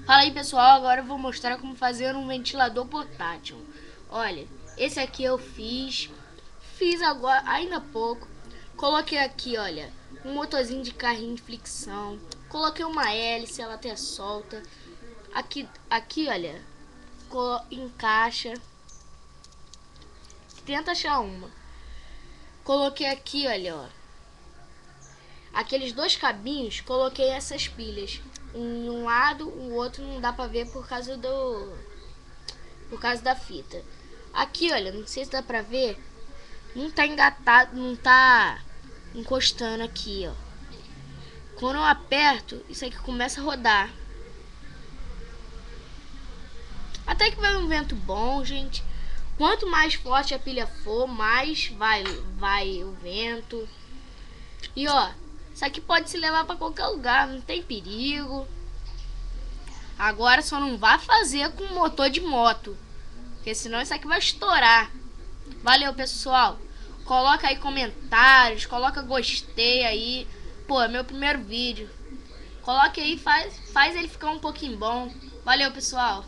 Fala aí, pessoal, agora eu vou mostrar como fazer um ventilador portátil. Olha, esse aqui eu fiz agora, ainda há pouco. Coloquei aqui, olha, um motorzinho de carrinho de fricção. Coloquei uma hélice, ela até solta. Aqui, olha, encaixa. Tenta achar uma. Coloquei aqui, olha, ó. Aqueles dois cabinhos, coloquei essas pilhas. Em um lado, o outro não dá pra ver por causa da fita. Aqui, olha, não sei se dá pra ver, não tá engatado, não tá encostando aqui, ó. Quando eu aperto, isso aqui começa a rodar. Até que vai um vento bom, gente. Quanto mais forte a pilha for, mais vai o vento. E ó, isso aqui pode se levar pra qualquer lugar, não tem perigo. Agora só não vá fazer com motor de moto, porque senão isso aqui vai estourar. Valeu, pessoal. Coloca aí comentários, coloca gostei aí. Pô, é meu primeiro vídeo. Coloque aí, faz ele ficar um pouquinho bom. Valeu, pessoal.